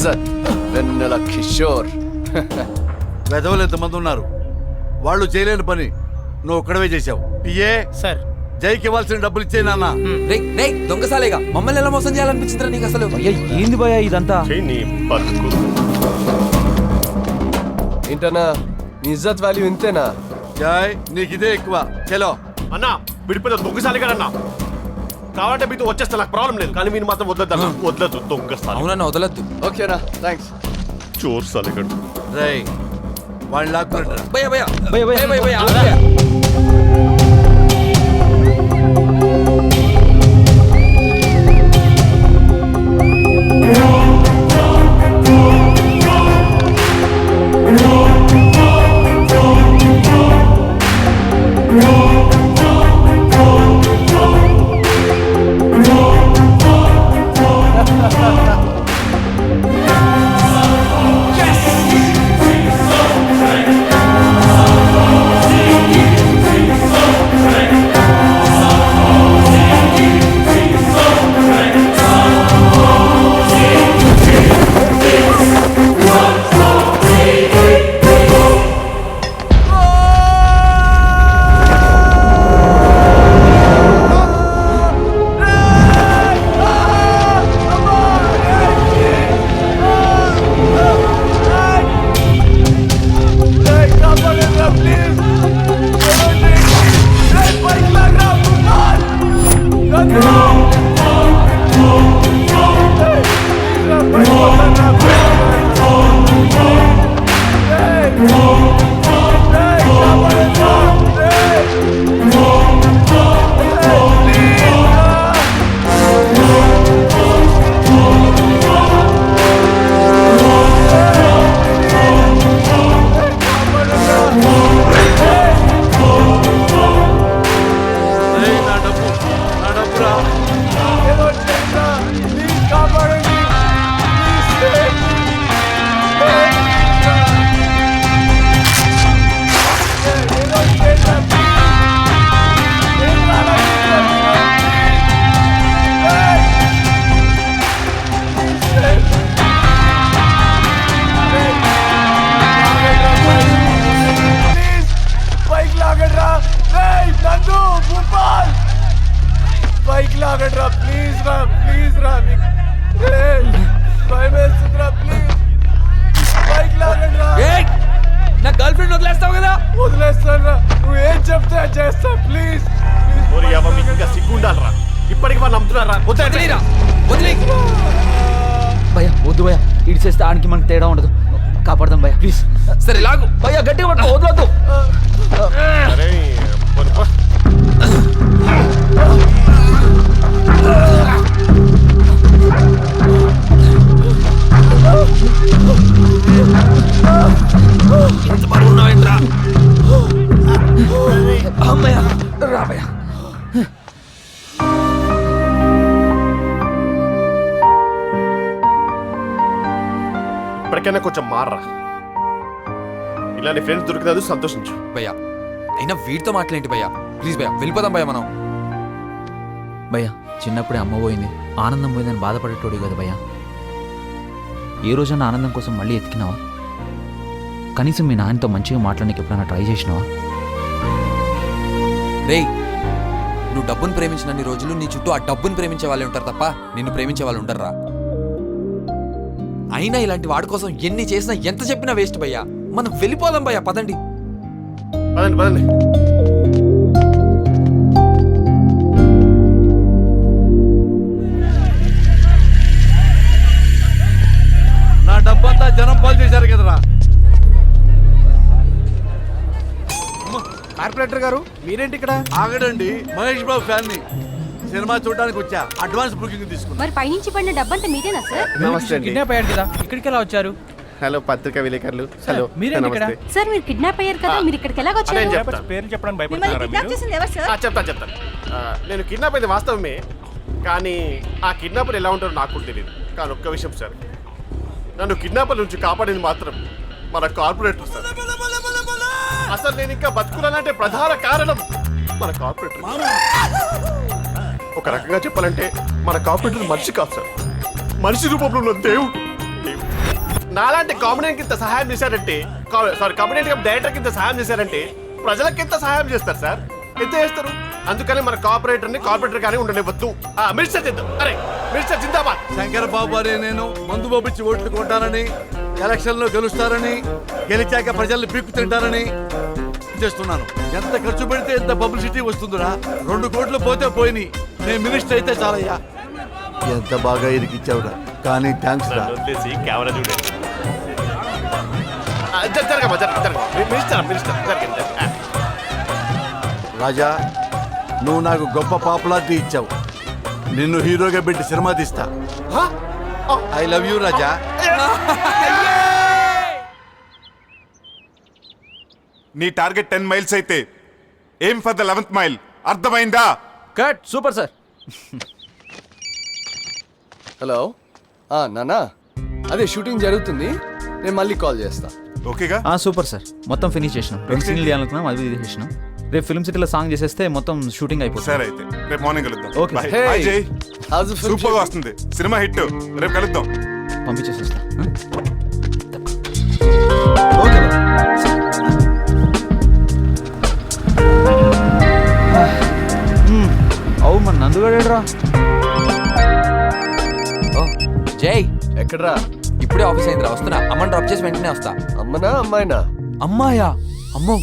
ఇజ్జత్, వెన్నెల కిషోర్. వెధవలు ఎంతమంది ఉన్నారు, వాళ్ళు చేయలేని పని నువ్వు ఒక్కడవే చేశావు. పిఏ సార్, జైకి ఇవ్వాల్సిన డబ్బులు ఇచ్చే నాన్న. దొంగసాలేగా మమ్మల్ని ఎలా మోసం చేయాలనిపించిందిరా నీకు అసలు? ఏంది భయ ఇదంతా? ఏంటన్నా నీ ఇజ్జత్ వాల్యూ ఇంతేనా? జై నీకు ఇదే ఎక్కువ. చలో అన్నా విడిపోయిన దొంగసాలి కదన్నా, కావాలంటే మీతో వచ్చేస్తా, నాకు ప్రాబ్లం లేదు, కానీ మీరు మాత్రం వద్దొద్దన్నా. వదలద్దు దొంగసాలి. అవునన్నా వదలద్దు. ఓకేనా, థ్యాంక్స్. చోర్ సాలిగడు. రై వాళ్ళు లాక్కున్నట్టు భయ భయ భయ భయ భయ భయ భయ నా గర్ల్ ఫ్రెండ్ వదిలేస్తావు కదా? వదిలేస్తాను, నువ్వు ఏం చెప్తే చేస్తా. ప్లీజ్ ఇంకా సిగ్గుండాలరా, ఇప్పటికి వాళ్ళు నమ్ముతున్నారా? వదిలేరా, వదిలే. భయ వద్దు భయ, ఇటు చేస్తే ఆనికి మనకు తేడా ఉండదు. కాపాడదాం భయ ప్లీజ్. సరే లాగు. భయ గట్టిగా పట్టుకో, వదలొద్దు. అరే ఎంత బాగున్నావేంట్రా? అమ్మయ్య రాబయ్య. ఇప్పటికైనా కొంచెం మారరా, ఇలాంటి ఫ్రెండ్స్ దొరికినందుకు సంతోషించు. భయ్యా అయినా వీడితో మాట్లాడేంటి భయ్యా? ప్లీజ్ భయ్యా వెళ్ళిపోదాం భయ్యా మనం. భయ్య చిన్నప్పుడే అమ్మ పోయింది, ఆనందం పోయిందని బాధపడేటోడు కదా భయ్య. ఏ రోజన్నా ఆనందం కోసం మళ్ళీ ఎతికినావా? కనీసం మీ నాన్నతో మంచిగా మాట్లాడడానికి ఎప్పుడైనా ట్రై చేసినావా? రేయ్, నువ్వు డబ్బును ప్రేమించినన్ని రోజులు నీ చుట్టూ ఆ డబ్బును ప్రేమించే వాళ్ళే ఉంటారు తప్ప నిన్ను ప్రేమించే వాళ్ళు ఉండర్రా. అయినా ఇలాంటి వాడి కోసం ఎన్ని చేసినా ఎంత చెప్పినా వేస్ట్ భయ్యా. మనం వెళ్ళిపోదాం భయ్యా, పదండి. పదండి పదండి. నా డబ్బంతా జనం పాలు చేశారు కదరా. కార్పొరేటర్ గారు మీరేంటి ఇక్కడ? ఆగడండి, మహేష్ బాబు ఫ్యాన్ ని సినిమా చూడడానికి వచ్చా. అడ్వాన్స్ బుకింగ్ తీసుకున్నా. మరి పైనుంచి పడిన డబ్బంతా మీదేనా సార్? నమస్తే అండి. కిడ్నాప్ అయ్యారు కదా, ఇక్కడికి ఎలా వచ్చారు? హలో పత్రికా విలేకరులు. హలో మీరేంటి ఇక్కడ? సార్ మీరు కిడ్నాప్ అయ్యారు కదా, మీరు ఇక్కడికి ఎలా వచ్చారు? పేర్లు చెప్పడానికి మిమ్మల్ని భయపడుతున్నారా కిడ్నాప్ మీరు? చేసింది ఎవరు సార్? చెప్తాను. నేను కిడ్నాప్ అయింది వాస్తవమే, కానీ ఆ కిడ్నాపర్ ఎలా ఉంటారో నాకు కూడా తెలియదు. కానీ ఒక్క విషయం సార్, నన్ను కిడ్నాపర్ నుంచి కాపాడింది మాత్రం మన కార్పొరేటర్ సార్. అసలు నేను ఇంకా బతుకులానంటే ప్రధాన కారణం మన కార్పొరేటర్. ఒక రకంగా చెప్పాలంటే మన కార్పొరేటర్ మనిషి కాదు సార్, మనిషి రూపంలో ఉన్న దేవుడు. నాలాంటి కామెడియన్ కింద సహాయం చేశారంటే సారీ కామెడియన్ డైరెక్టర్ కింద సహాయం చేశారంటే ప్రజలకి ఎంత సహాయం చేస్తారు సార్? ఎంత చేస్తారు? అందుకని మన కార్పొరేటర్ గానీ ఉండనివ్వద్దు. మినిస్టర్ చేద్దాం. అరే మినిస్టర్ జిందాబాద్. శంకర్ బాబు అనే నేను మందు పంపించి ఓట్లు కొంటానని, ఎలక్షన్లో గెలుస్తారని, గెలిచాక ప్రజల్ని పీక్కు తింటారని చేస్తున్నాను. ఎంత ఖర్చు పెడితే ఎంత పబ్లిసిటీ వస్తుందిరా? 2 కోట్లు పోతే పోయినాయి. నేను మినిస్టర్ అయితే చాలయ్యా. ఎంత బాగా ఇరికిచ్చావురా, కానీ థ్యాంక్స్ రా. వదిలేసి కెమెరా చూడండి. జరగమ్మా జరగ మినిస్టర్ జరగండి. రాజా, నువ్వు నాకు గొప్ప పాపులారిటీ ఇచ్చావు. నిన్ను హీరోగా పెట్టి సినిమా తీస్తా. ఐ లవ్ యూ రాజా. నీ టార్గెట్ 10 మైల్స్ అయితే ఏం ఫర్ ద 11th మైల్. అర్థమైందా? Cut super sir. హలో నానా, అదే షూటింగ్ జరుగుతుంది, నేను మళ్ళీ కాల్ చేస్తా. ఓకేగా? సూపర్ సార్, మొత్తం ఫినిష్ చేసినాం. 2 సీన్లు చేయాలనుకున్నాం, అది ఇది చేసినాం. రేపు ఫిల్మ్ సిటీలో సాంగ్ చేసేస్తే మొత్తం షూటింగ్ అయిపోతుంది. సరే అయితే రేపు మార్నింగ్ కలుద్దాం. Okay. Bye. Hey. Bye, జై. How's the film సూపర్ గా shooting? వస్తుంది సినిమా, హిట్. రేపు కలుద్దాం. పంపించేసి వస్తా. అవు మన నందుగాడేడ్రా? ఓ జై, ఎక్కడ్రా? ఇప్పుడే ఆఫీస్ అయిందిరా, వస్తున్నా. అమ్మని డ్రాప్ చేసి వెంటనే వస్తా. అమ్మనా అమ్మాయినా? అమ్మాయా? అమ్మో.